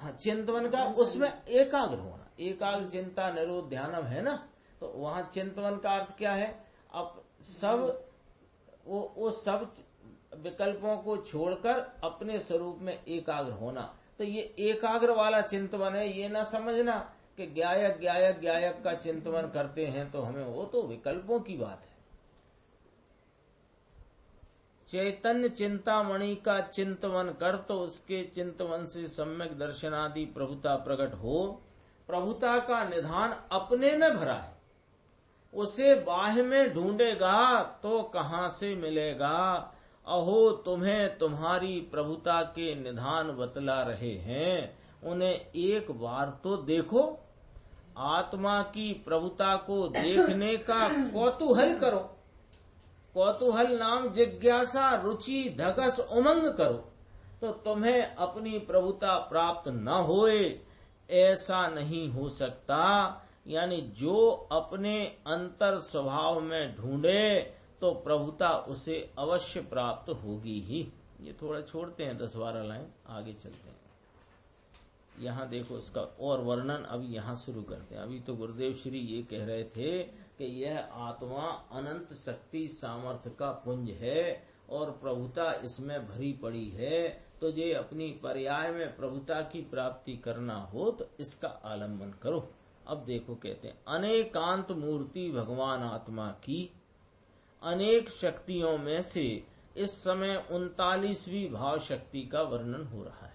हाँ, चिंतवन का उसमें एकाग्र होना, एकाग्र चिंता निरोध ध्यानम है ना, तो वहाँ चिंतवन का अर्थ क्या है, अब सब वो सब विकल्पों को छोड़कर अपने स्वरूप में एकाग्र होना। तो ये एकाग्र वाला चिंतवन है। ये ना समझना कि गायक का चिंतवन करते हैं तो हमें, वो तो विकल्पों की बात है। चैतन्य चिंतामणि का चिंतवन कर तो उसके चिंतवन से सम्यक दर्शनादि प्रभुता प्रकट हो। प्रभुता का निधान अपने में भरा है, उसे बाह्य में ढूंढेगा तो कहाँ से मिलेगा। अहो तुम्हें तुम्हारी प्रभुता के निधान बतला रहे हैं, उन्हें एक बार तो देखो। आत्मा की प्रभुता को देखने का कौतूहल करो। कौतूहल नाम जिज्ञासा, रुचि, धगस, उमंग करो तो तुम्हें अपनी प्रभुता प्राप्त न होए। ऐसा नहीं हो सकता। यानी जो अपने अंतर स्वभाव में ढूंढे तो प्रभुता उसे अवश्य प्राप्त होगी ही। ये थोड़ा छोड़ते हैं 10-12 लाइन, आगे चलते हैं। यहाँ देखो इसका और वर्णन अभी यहाँ शुरू करते हैं। अभी तो गुरुदेव श्री ये कह रहे थे कि यह आत्मा अनंत शक्ति सामर्थ्य का पुंज है और प्रभुता इसमें भरी पड़ी है। तो जे अपनी पर्याय में प्रभुता की प्राप्ति करना हो तो इसका आलम्बन करो। अब देखो कहते हैं अनेकांत मूर्ति भगवान आत्मा की अनेक शक्तियों में से इस समय 39वीं भाव शक्ति का वर्णन हो रहा है।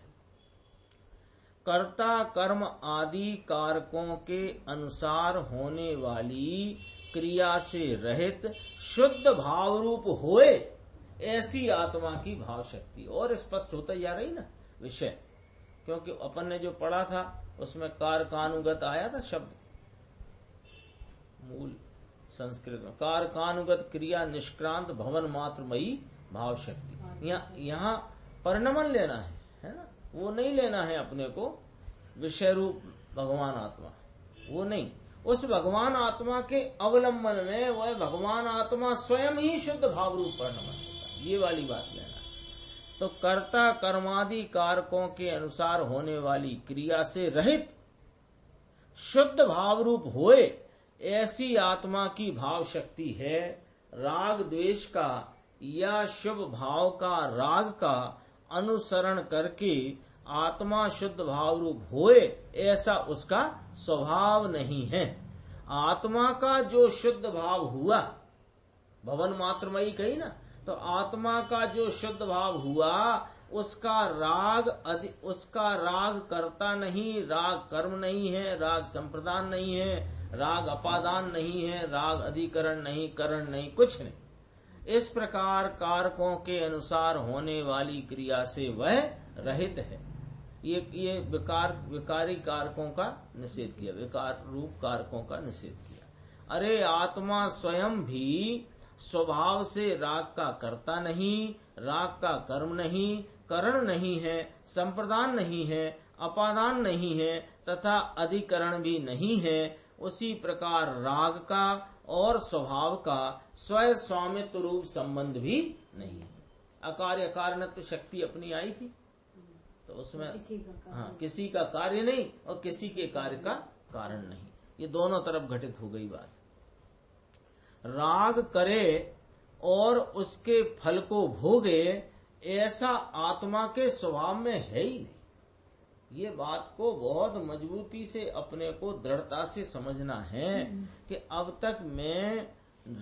कर्ता कर्म आदि कारकों के अनुसार होने वाली क्रिया से रहित शुद्ध भाव रूप होए ऐसी आत्मा की भाव शक्ति। और स्पष्ट होता जा रही ना विषय, क्योंकि अपन ने जो पढ़ा था उसमें कारकानुगत आया था शब्द, मूल संस्कृत में कारकानुगत क्रिया निष्क्रांत भवन मात्रमयी भाव शक्ति। यहाँ परिणमन लेना है ना, वो नहीं लेना है अपने को विषय रूप भगवान आत्मा, वो नहीं। उस भगवान आत्मा के अवलंबन में वह भगवान आत्मा स्वयं ही शुद्ध भाव रूप परिणमन होता है, ये वाली बात लेना। तो कर्ता कर्मादि कारकों के अनुसार होने वाली क्रिया से रहित शुद्ध भाव रूप होए ऐसी आत्मा की भाव शक्ति है। राग द्वेष का या शुभ भाव का राग का अनुसरण करके आत्मा शुद्ध भाव रूप होए ऐसा उसका स्वभाव नहीं है। आत्मा का जो शुद्ध भाव हुआ, भवन मात्रमयी कही ना, तो आत्मा का जो शुद्ध भाव हुआ उसका राग करता नहीं, राग कर्म नहीं है, राग संप्रदान नहीं है, राग अपादान नहीं है, राग अधिकरण नहीं, करण नहीं, कुछ नहीं। इस प्रकार कारकों के अनुसार होने वाली क्रिया से वह रहित है। ये विकारी कारकों का निषेध किया, विकार रूप कारकों का निषेध किया। अरे आत्मा स्वयं भी स्वभाव से राग का कर्ता नहीं, राग का कर्म नहीं, करण नहीं है, संप्रदान नहीं है, अपादान नहीं है तथा अधिकरण भी नहीं है। उसी प्रकार राग का और स्वभाव का स्वयं स्वामित्व रूप संबंध भी नहीं है। अकार्य कारणत्व शक्ति अपनी आई थी तो उसमें किसी का कार्य नहीं और किसी के कार्य का कारण नहीं, ये दोनों तरफ घटित हो गई बात। राग करे और उसके फल को भोगे ऐसा आत्मा के स्वभाव में है ही नहीं। ये बात को बहुत मजबूती से अपने को दृढ़ता से समझना है कि अब तक मैं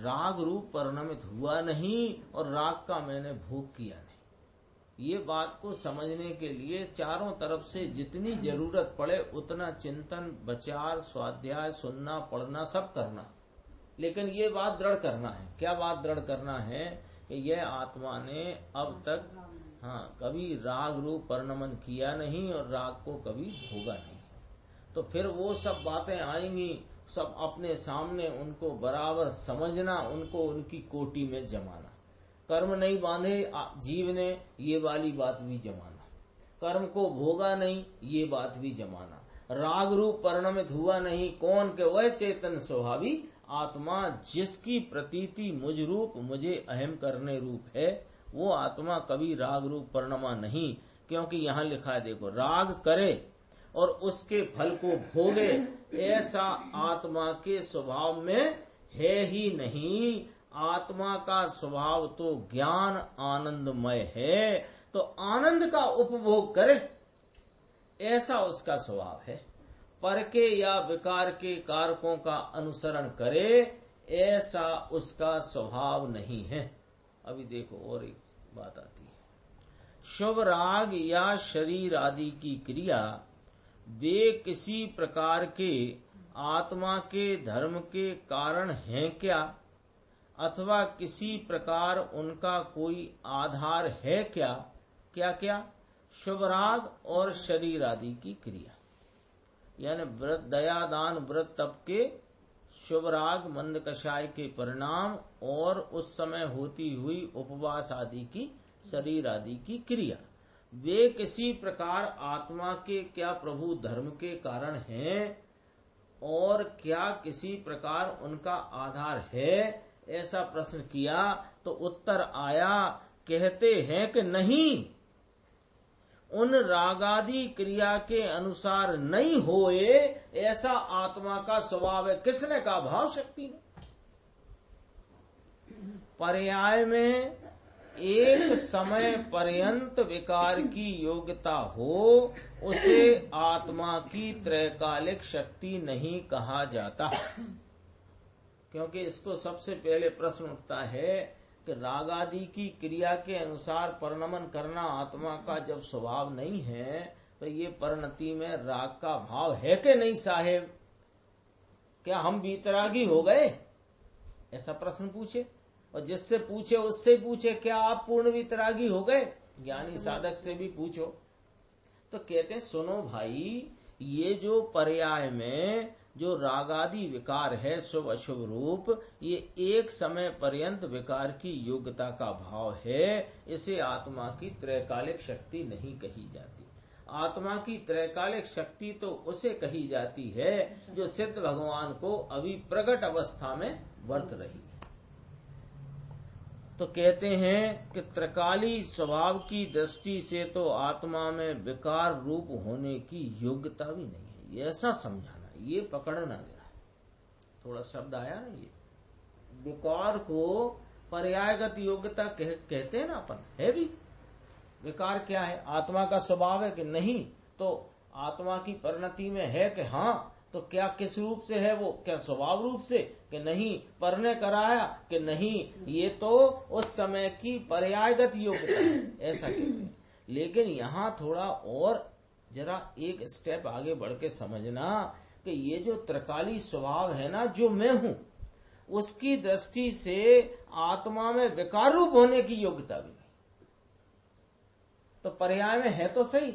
राग रूप परिणमित हुआ नहीं और राग का मैंने भोग किया नहीं। ये बात को समझने के लिए चारों तरफ से जितनी जरूरत पड़े उतना चिंतन, विचार, स्वाध्याय, सुनना, पढ़ना, सब करना, लेकिन ये बात दृढ़ करना है। क्या बात दृढ़ करना है कि यह आत्मा ने अब तक कभी राग रूप परिणमन किया नहीं और राग को कभी भोगा नहीं। तो फिर वो सब बातें आएंगी, सब अपने सामने उनको बराबर समझना, उनको उनकी कोटि में जमाना। कर्म नहीं बांधे जीव ने, ये वाली बात भी जमाना। कर्म को भोगा नहीं, ये बात भी जमाना। राग रूप परिणमित हुआ नहीं, कौन के वह चेतन स्वभावी आत्मा जिसकी प्रतीति मुझ रूप, मुझे अहम करने रूप है, वो आत्मा कभी राग रूप परिणमा नहीं। क्योंकि यहाँ लिखा है देखो, राग करे और उसके फल को भोगे ऐसा आत्मा के स्वभाव में है ही नहीं। आत्मा का स्वभाव तो ज्ञान आनंदमय है, तो आनंद का उपभोग करे ऐसा उसका स्वभाव है। पर के या विकार के कारकों का अनुसरण करे ऐसा उसका स्वभाव नहीं है। अभी देखो और एक बात आती है। शुभ राग या शरीर आदि की क्रिया वे किसी प्रकार के आत्मा के धर्म के कारण हैं क्या, अथवा किसी प्रकार उनका कोई आधार है क्या? क्या क्या? शुभ राग और शरीर आदि की क्रिया, यानी व्रत, दया, दान, व्रत, तप के शुभ राग, मंद कषाय के परिणाम और उस समय होती हुई उपवास आदि की, शरीर आदि की क्रिया। वे किसी प्रकार आत्मा के क्या प्रभु धर्म के कारण हैं और क्या किसी प्रकार उनका आधार है, ऐसा प्रश्न किया तो उत्तर आया, कहते हैं कि नहीं, उन रागादि क्रिया के अनुसार नहीं होए ऐसा आत्मा का स्वभाव है। किसने कहा? भाव शक्ति ने। पर्याय में एक समय पर्यंत विकार की योग्यता हो उसे आत्मा की त्रैकालिक शक्ति नहीं कहा जाता। क्योंकि इसको सबसे पहले प्रश्न उठता है कि राग आदि की क्रिया के अनुसार परिणमन करना आत्मा का जब स्वभाव नहीं है तो ये परिणति में राग का भाव है कि नहीं साहेब? क्या हम वीतरागी हो गए? ऐसा प्रश्न पूछे, और जिससे पूछे उससे पूछे क्या आप पूर्ण वीतरागी हो गए? ज्ञानी साधक से भी पूछो। तो कहते हैं सुनो भाई, ये जो पर्याय में जो रागादि विकार है शुभ अशुभ रूप, ये एक समय पर्यंत विकार की योग्यता का भाव है, इसे आत्मा की त्रैकालिक शक्ति नहीं कही जाती। आत्मा की त्रैकालिक शक्ति तो उसे कही जाती है जो सिद्ध भगवान को अभी प्रकट अवस्था में वर्त रही है। तो कहते हैं कि त्रकाली स्वभाव की दृष्टि से तो आत्मा में विकार रूप होने की योग्यता भी नहीं है, ये ऐसा समझाना, ये पकड़ना जरा। थोड़ा शब्द आया ना, ये विकार को पर्यायगत योग्यता कहते हैं ना अपन, है भी। विकार क्या है? आत्मा का स्वभाव है कि नहीं? तो आत्मा की परिणति में है कि हाँ, तो क्या किस रूप से है वो? क्या स्वभाव रूप से कि नहीं? परने कराया कि नहीं? ये तो उस समय की पर्यायगत योग्यता है, ऐसा कहते हैं। लेकिन यहाँ थोड़ा और जरा एक स्टेप आगे बढ़ के समझना कि ये जो त्रिकाली स्वभाव है ना, जो मैं हूं, उसकी दृष्टि से आत्मा में विकार रूप होने की योग्यता भी नहीं। तो पर्याय में है तो सही,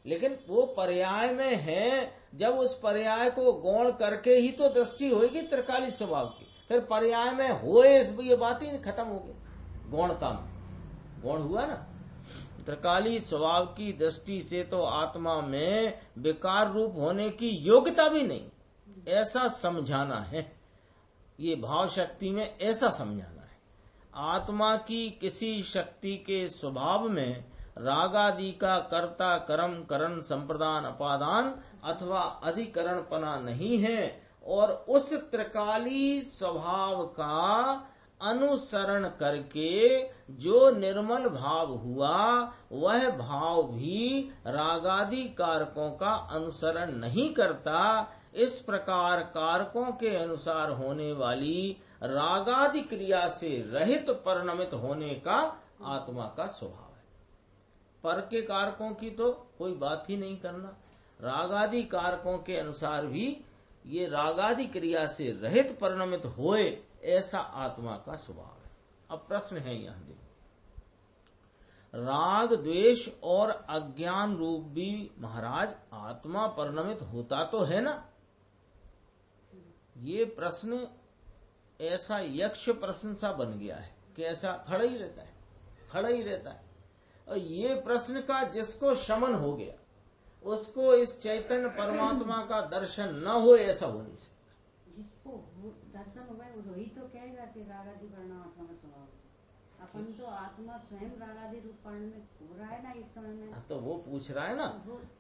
लेकिन वो पर्याय में है, जब उस पर्याय को गौण करके ही तो दृष्टि होगी त्रिकाली स्वभाव की। फिर पर्याय में होए ये बात ही खत्म हो गई। गौणता में गौण हुआ ना, त्रिकाली स्वभाव की दृष्टि से तो आत्मा में विकार रूप होने की योग्यता भी नहीं, ऐसा समझाना है। ये भाव शक्ति में ऐसा समझाना है। आत्मा की किसी शक्ति के स्वभाव में रागादि का कर्ता कर्म करण संप्रदान अपादान अथवा अधिकरणपना नहीं है, और उस त्रिकाली स्वभाव का अनुसरण करके जो निर्मल भाव हुआ वह भाव भी रागादि कारकों का अनुसरण नहीं करता। इस प्रकार कारकों के अनुसार होने वाली रागादि क्रिया से रहित परिणमित होने का आत्मा का स्वभाव है। पर के कारकों की तो कोई बात ही नहीं करना, रागादि कारकों के अनुसार भी ये रागादि क्रिया से रहित परिणमित होए, ऐसा आत्मा का स्वभाव है। अब प्रश्न है यहां देखो, राग द्वेष और अज्ञान रूप भी महाराज आत्मा परिणमित होता तो है ना? ये प्रश्न ऐसा यक्ष प्रश्न सा बन गया है कि ऐसा खड़ा ही रहता है, खड़ा ही रहता है। और ये प्रश्न का जिसको शमन हो गया उसको इस चैतन्य परमात्मा का दर्शन न हो, ऐसा हो नहीं सकता। जिसको दर्शन हुआ है वही तो कहेगा कि रागादि वर्ण आत्मा का स्वभाव। अपन तो आत्मा स्वयं रागादि रूप वर्ण में हो रहा है ना एक समय में। तो वो पूछ रहा है ना,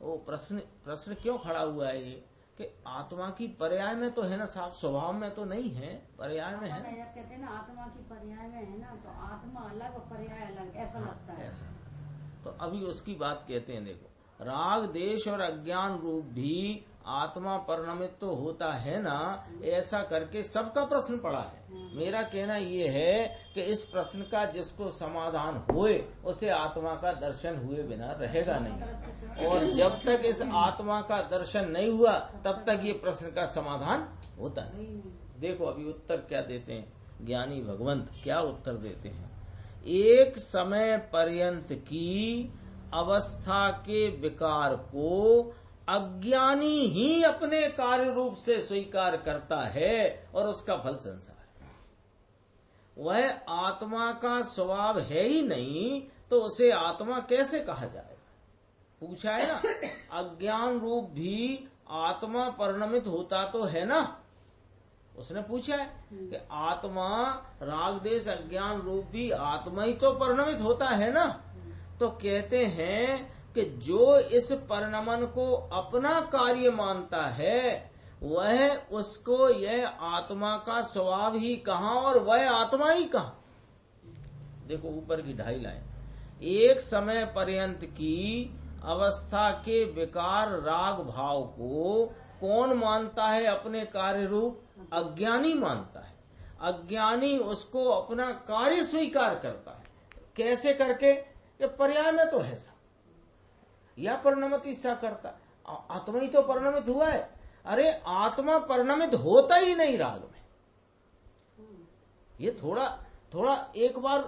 वो प्रश्न क्यों खड़ा हुआ है ये कि आत्मा की पर्याय में तो है ना साहब, स्वभाव में तो नहीं है, पर्याय में है। जब कहते हैं ना आत्मा की पर्याय में है ना, तो आत्मा अलग और पर्याय अलग, ऐसा लगता है। ऐसा तो अभी उसकी बात कहते हैं। देखो, राग देश और अज्ञान रूप भी आत्मा परिणमित तो होता है ना, ऐसा करके सबका प्रश्न पड़ा है। मेरा कहना ये है कि इस प्रश्न का जिसको समाधान होए उसे आत्मा का दर्शन हुए बिना रहेगा नहीं, और जब तक इस आत्मा का दर्शन नहीं हुआ तब तक ये प्रश्न का समाधान होता नहीं। देखो अभी उत्तर क्या देते हैं ज्ञानी भगवंत, क्या उत्तर देते हैं। एक समय पर्यंत की अवस्था के विकार को अज्ञानी ही अपने कार्य रूप से स्वीकार करता है और उसका फल संसार है। वह आत्मा का स्वभाव है ही नहीं, तो उसे आत्मा कैसे कहा जाएगा? पूछा है ना, अज्ञान रूप भी आत्मा परिणमित होता तो है ना, उसने पूछा है कि आत्मा राग देश अज्ञान रूप भी आत्मा ही तो परिणमित होता है ना। तो कहते हैं कि जो इस परिणमन को अपना कार्य मानता है वह उसको यह आत्मा का स्वभाव ही कहाँ और वह आत्मा ही कहाँ। देखो ऊपर की 2.5 लाइन, एक समय पर्यंत की अवस्था के विकार राग भाव को कौन मानता है अपने कार्य रूप? अज्ञानी मानता है। अज्ञानी उसको अपना कार्य स्वीकार करता है। कैसे करके? ये पर्याय में तो है सा, या परिणमित सा करता, आत्मा ही तो परिणमित हुआ है। अरे आत्मा परिणमित होता ही नहीं राग में। ये थोड़ा एक बार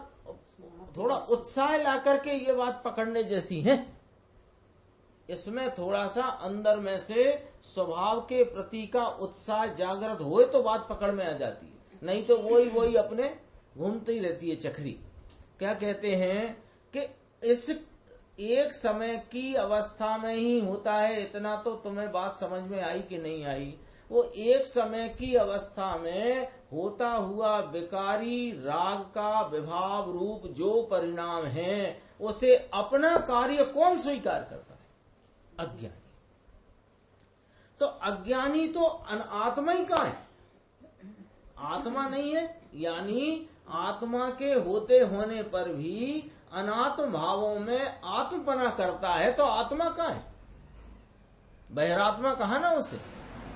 थोड़ा उत्साह ला करके ये बात पकड़ने जैसी है। इसमें थोड़ा सा अंदर में से स्वभाव के प्रति का उत्साह जागृत होए तो बात पकड़ में आ जाती है, नहीं तो वही अपने घूमती ही रहती है चक्री। क्या कहते हैं कि इस एक समय की अवस्था में ही होता है, इतना तो तुम्हें बात समझ में आई कि नहीं आई। वो एक समय की अवस्था में होता हुआ विकारी राग का विभाव रूप जो परिणाम है उसे अपना कार्य कौन स्वीकार करता है? अज्ञानी। तो अज्ञानी तो आत्मा ही का है, आत्मा नहीं है। यानी आत्मा के होते होने पर भी अनात्म भावों में आत्मपना करता है, तो आत्मा का है। बहिरात्मा कहा ना उसे।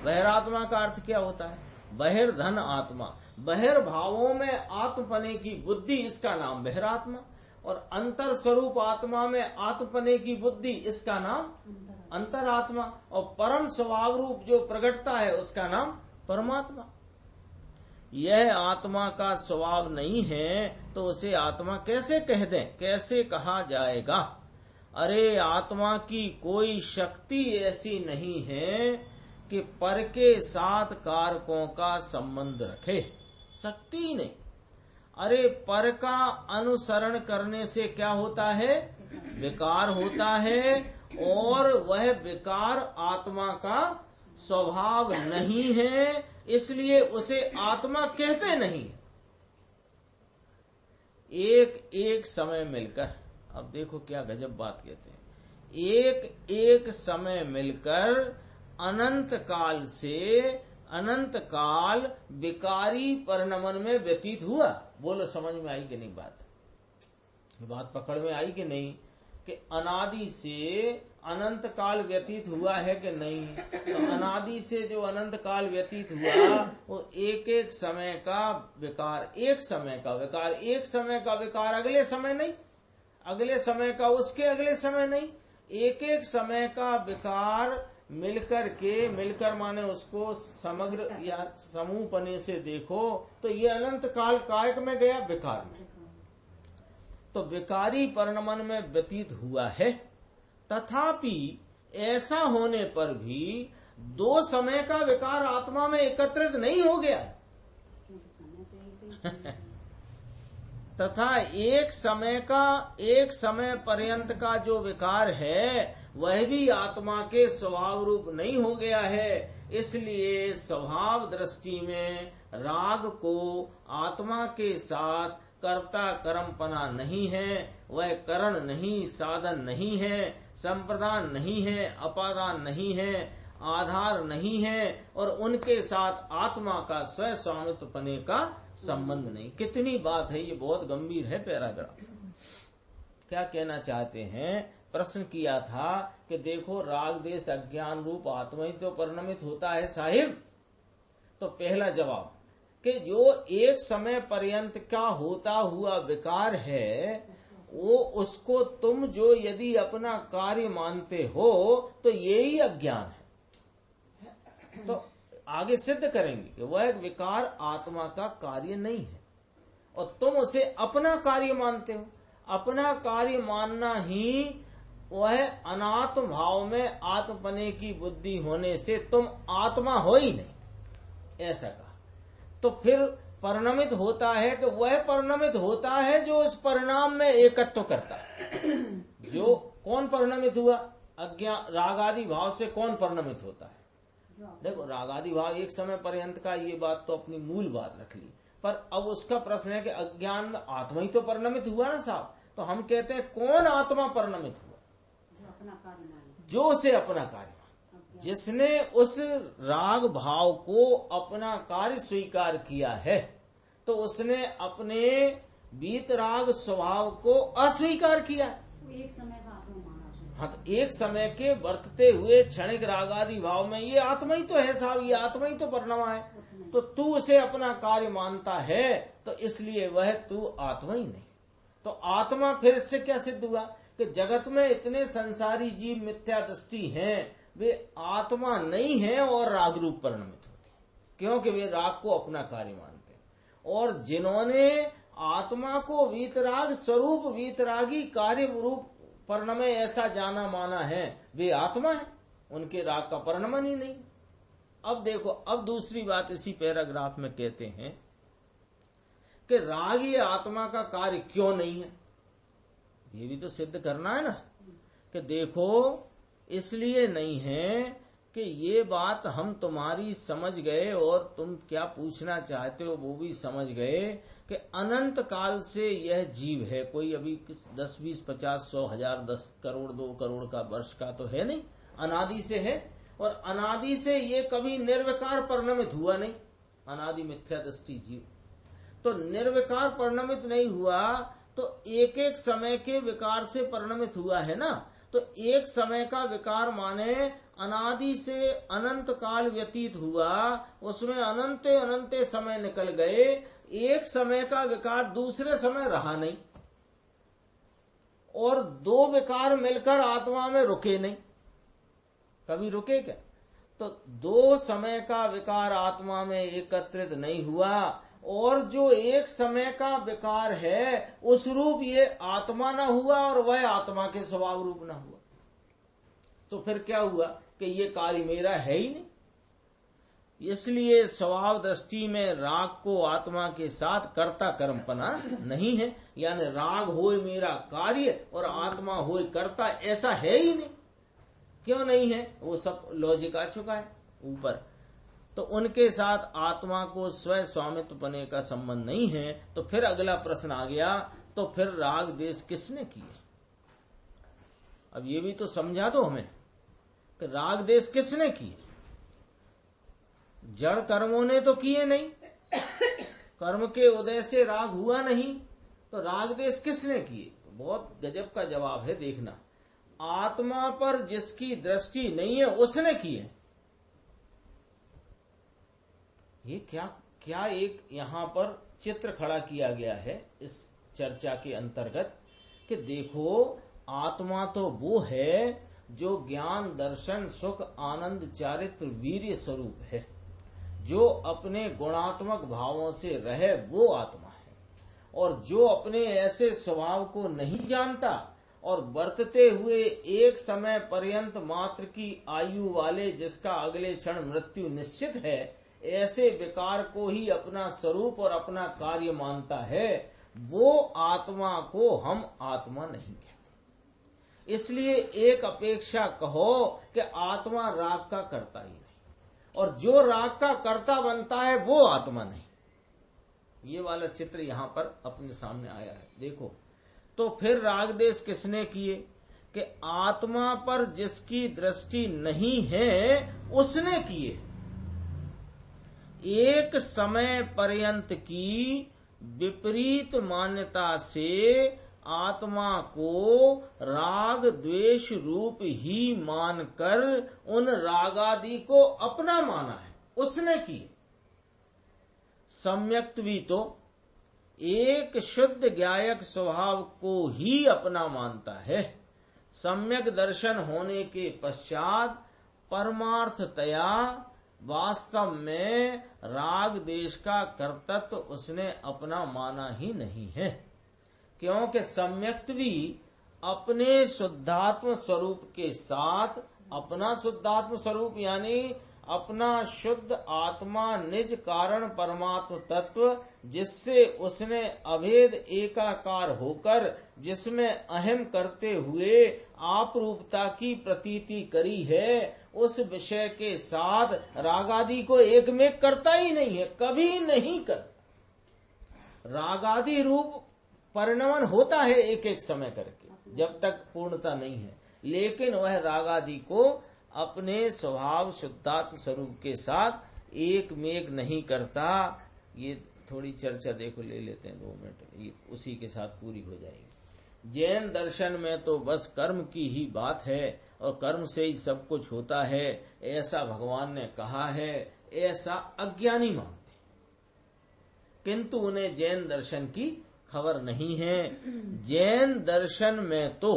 बहिरात्मा का अर्थ क्या होता है? बहिर्धन आत्मा, बहिर्भावों में आत्मपने की बुद्धि, इसका नाम बहिरात्मा। और अंतर स्वरूप आत्मा में आत्मपने की बुद्धि, इसका नाम अंतरात्मा। और परम स्वभाव रूप जो प्रकटता है उसका नाम परमात्मा। यह आत्मा का स्वभाव नहीं है तो उसे आत्मा कैसे कह दें, कैसे कहा जाएगा? अरे आत्मा की कोई शक्ति ऐसी नहीं है कि पर के साथ कारकों का संबंध रखे, शक्ति ही नहीं। अरे पर का अनुसरण करने से क्या होता है? विकार होता है, और वह विकार आत्मा का स्वभाव नहीं है, इसलिए उसे आत्मा कहते नहीं। एक समय मिलकर, अब देखो क्या गजब बात कहते हैं, एक समय मिलकर अनंत काल से अनंत काल विकारी परिणमन में व्यतीत हुआ। बोलो समझ में आई कि नहीं बात? बात पकड़ में आई कि नहीं? कि अनादि से अनंत काल व्यतीत हुआ है कि नहीं? तो अनादि से जो अनंत काल व्यतीत हुआ वो एक समय का विकार, एक समय का विकार, एक समय का विकार अगले समय नहीं, अगले समय का उसके अगले समय नहीं, एक समय का विकार मिलकर माने उसको समग्र या समूह पने से देखो तो ये अनंत काल कायक में गया विकार में। तो विकारी परिणमन में व्यतीत हुआ है। तथापि ऐसा होने पर भी 2 समय का विकार आत्मा में एकत्रित नहीं हो गया। तथा एक समय पर्यंत का जो विकार है वह भी आत्मा के स्वभाव रूप नहीं हो गया है। इसलिए स्वभाव दृष्टि में राग को आत्मा के साथ कर्ता कर्मपना नहीं है, वह करण नहीं, साधन नहीं है, संप्रदान नहीं है, अपादान नहीं है, आधार नहीं है, और उनके साथ आत्मा का स्व स्वामित्व पने का संबंध नहीं। कितनी बात है, ये बहुत गंभीर है पैराग्राफ। क्या कहना चाहते हैं? प्रश्न किया था कि देखो राग देश अज्ञान रूप आत्मा ही तो परिणमित होता है साहिब। तो पहला जवाब कि जो एक समय पर्यंत का होता हुआ विकार है वो उसको तुम जो यदि अपना कार्य मानते हो तो यही अज्ञान है। तो आगे सिद्ध करेंगे कि वह विकार आत्मा का कार्य नहीं है और तुम उसे अपना कार्य मानते हो। अपना कार्य मानना ही वह अनात्म भाव में आत्मपने की बुद्धि होने से तुम आत्मा हो ही नहीं, ऐसा कहा। तो फिर परिणमित होता है कि वह परिणमित होता है जो उस परिणाम में एकत्व करता है। जो कौन परिणमित हुआ? अज्ञान रागादि भाव से कौन परिणमित होता है? जो आप- देखो रागादि भाव एक समय पर्यंत का, ये बात तो अपनी मूल बात रख ली, पर अब उसका प्रश्न है कि अज्ञान में आत्मा ही तो परिणमित हुआ ना साहब। तो हम कहते हैं कौन आत्मा परिणमित हुआ? जो अपना कार्य माने, जो उसे अपना कार्य मानता, जिसने उस राग भाव को अपना कार्य स्वीकार किया है, तो उसने अपने वीतराग स्वभाव को अस्वीकार किया है। वो एक समय का आत्मा माना उसने। हाँ, तो एक समय के बरतते हुए क्षणिक रागादि भाव में ये आत्मा ही तो है साहब, ये आत्मा ही तो परिणमा है। तो तू उसे अपना कार्य मानता है, तो इसलिए वह तू आत्मा ही नहीं। तो आत्मा फिर इससे क्या सिद्ध हुआ कि जगत में इतने संसारी जीव मिथ्या दृष्टि हैं, वे आत्मा नहीं है और राग रूप परिणमित होते हैं, क्योंकि वे राग को अपना कार्य मानते हैं। और जिन्होंने आत्मा को वीतराग स्वरूप वीतरागी कार्य रूप परिणमय ऐसा जाना माना है, वे आत्मा है, उनके राग का परिणमन ही नहीं। अब देखो, अब दूसरी बात इसी पैराग्राफ में कहते हैं कि राग ये आत्मा का कार्य क्यों नहीं है, ये भी तो सिद्ध करना है ना। कि देखो इसलिए नहीं है कि ये बात हम तुम्हारी समझ गए और तुम क्या पूछना चाहते हो वो भी समझ गए कि अनंत काल से यह जीव है, कोई अभी 10, 20, 50, 100, 1000, 10 करोड़ 2 करोड़ का वर्ष का तो है नहीं, अनादि से है। और अनादि से ये कभी निर्विकार परिणमित हुआ नहीं, अनादि मिथ्या दृष्टि जीव। तो निर्विकार परिणमित नहीं हुआ तो एक एक समय के विकार से परिणमित हुआ है ना। तो एक समय का विकार माने अनादि से अनंत काल व्यतीत हुआ, उसमें अनंते अनंते समय निकल गए, एक समय का विकार दूसरे समय रहा नहीं, और दो विकार मिलकर आत्मा में रुके नहीं, कभी रुके क्या? तो दो समय का विकार आत्मा में एकत्रित नहीं हुआ, और जो एक समय का विकार है उस रूप ये आत्मा ना हुआ और वह आत्मा के स्वभाव रूप ना हुआ। तो फिर क्या हुआ कि ये कार्य मेरा है ही नहीं। इसलिए स्वभाव दृष्टि में राग को आत्मा के साथ कर्ता कर्मपना नहीं है, यानी राग होए मेरा कार्य और आत्मा होए कर्ता, ऐसा है ही नहीं। क्यों नहीं है? वो सब लॉजिक आ चुका है ऊपर। तो उनके साथ आत्मा को स्व स्वामित्व पने का संबंध नहीं है। तो फिर अगला प्रश्न आ गया, तो फिर राग देश किसने किए? अब ये भी तो समझा दो हमें कि राग देश किसने किए? जड़ कर्मों ने तो किए नहीं, कर्म के उदय से राग हुआ नहीं, तो राग देश किसने किए? तो बहुत गजब का जवाब है, देखना। आत्मा पर जिसकी दृष्टि नहीं है उसने किए। ये क्या एक यहां पर चित्र खड़ा किया गया है इस चर्चा के अंतर्गत कि देखो आत्मा तो वो है जो ज्ञान दर्शन सुख आनंद चारित्र वीर्य स्वरूप है, जो अपने गुणात्मक भावों से रहे वो आत्मा है। और जो अपने ऐसे स्वभाव को नहीं जानता और बरतते हुए एक समय पर्यंत मात्र की आयु वाले, जिसका अगले क्षण मृत्यु निश्चित है, ऐसे विकार को ही अपना स्वरूप और अपना कार्य मानता है, वो आत्मा को हम आत्मा नहीं कहते। इसलिए एक अपेक्षा कहो कि आत्मा राग का कर्ता ही नहीं, और जो राग का कर्ता बनता है वो आत्मा नहीं। ये वाला चित्र यहां पर अपने सामने आया है, देखो। तो फिर राग देश किसने किए? कि आत्मा पर जिसकी दृष्टि नहीं है उसने किए। एक समय पर्यंत की विपरीत मान्यता से आत्मा को राग द्वेष रूप ही मानकर उन रागादि को अपना माना है, उसने किए। सम्यक्त्वी तो एक शुद्ध ज्ञायक स्वभाव को ही अपना मानता है। सम्यक दर्शन होने के पश्चात परमार्थतया वास्तव में राग देश का कर्तृत्व उसने अपना माना ही नहीं है, क्योंकि सम्यक्त्वी अपने शुद्धात्म स्वरूप के साथ, अपना शुद्धात्म स्वरूप यानी अपना शुद्ध आत्मा निज कारण परमात्म तत्व जिससे उसने अभेद एकाकार होकर जिसमें अहम करते हुए आप रूपता की प्रतीति करी है, उस विषय के साथ रागादि को एक में करता ही नहीं है, कभी नहीं करता। रागादि रूप परिणमन होता है एक एक समय करके जब तक पूर्णता नहीं है, लेकिन वह रागादि को अपने स्वभाव शुद्धात्म स्वरूप के साथ एक मेघ नहीं करता। ये थोड़ी चर्चा देखो ले लेते हैं 2 मिनट, ये उसी के साथ पूरी हो जाएगी। जैन दर्शन में तो बस कर्म की ही बात है और कर्म से ही सब कुछ होता है, ऐसा भगवान ने कहा है, ऐसा अज्ञानी मानते, किंतु उन्हें जैन दर्शन की खबर नहीं है। जैन दर्शन में तो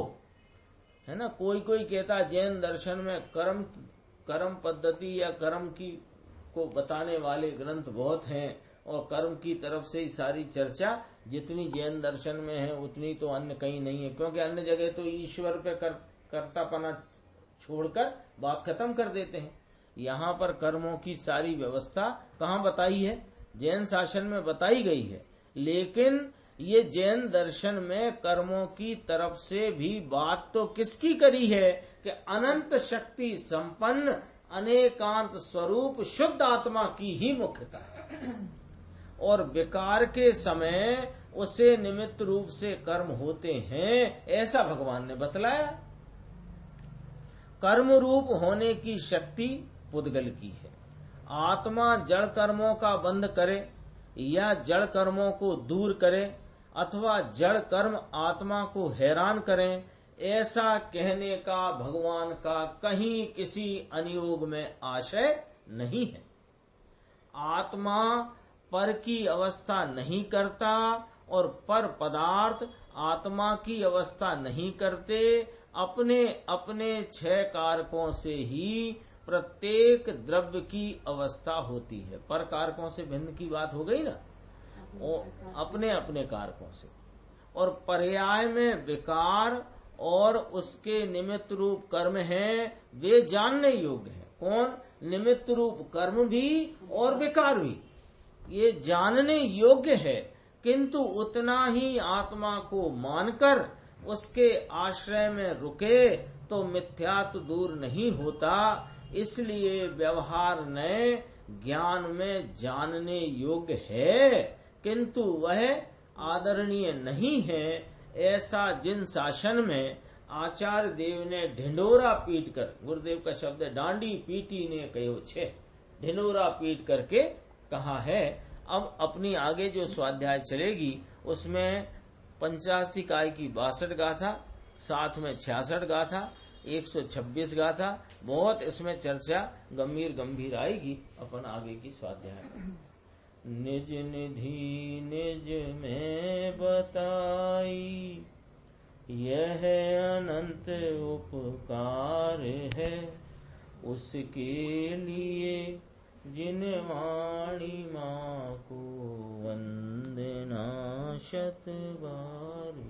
है ना, कोई कोई कहता जैन दर्शन में कर्म पद्धति या कर्म की को बताने वाले ग्रंथ बहुत हैं और कर्म की तरफ से ही सारी चर्चा जितनी जैन दर्शन में है उतनी तो अन्य कहीं नहीं है, क्योंकि अन्य जगह तो ईश्वर पे कर्तापना छोड़कर बात खत्म कर देते हैं। यहाँ पर कर्मों की सारी व्यवस्था कहाँ बताई है? जैन शासन में बताई गई है, लेकिन ये जैन दर्शन में कर्मों की तरफ से भी बात तो किसकी करी है कि अनंत शक्ति संपन्न अनेकांत स्वरूप शुद्ध आत्मा की ही मुख्यता है और विकार के समय उसे निमित्त रूप से कर्म होते हैं, ऐसा भगवान ने बतलाया। कर्म रूप होने की शक्ति पुद्गल की है। आत्मा जड़ कर्मों का बंध करे या जड़ कर्मों को दूर करे अथवा जड़ कर्म आत्मा को हैरान करें, ऐसा कहने का भगवान का कहीं किसी अनुयोग में आशय नहीं है। आत्मा पर की अवस्था नहीं करता और पर पदार्थ आत्मा की अवस्था नहीं करते। अपने अपने 6 कारकों से ही प्रत्येक द्रव्य की अवस्था होती है। पर कारकों से भिन्न की बात हो गई ना, अपने अपने कारकों से, और पर्याय में विकार और उसके निमित्त रूप कर्म हैं, वे जानने योग्य हैं। कौन? निमित्त रूप कर्म भी और विकार भी, ये जानने योग्य है, किंतु उतना ही आत्मा को मानकर उसके आश्रय में रुके तो मिथ्यात्व दूर नहीं होता। इसलिए व्यवहार नए ज्ञान में जानने योग्य है, किंतु वह आदरणीय नहीं है। ऐसा जिन शासन में आचार्य देव ने ढिंडोरा पीट कर, गुरुदेव का शब्द है डांडी पीटी ने कहो छे, ढिंडोरा पीट करके कहा है। अब अपनी आगे जो स्वाध्याय चलेगी उसमें 85 काय की 62 गाथा, साथ में 66 गाथा, 126 गाथा, बहुत इसमें चर्चा गंभीर आएगी। अपन आगे की स्वाध्याय निज निधि निज में बताई, यह अनंत उपकार है उसके लिए जिन वाणी माँ को वंदना 100 बार।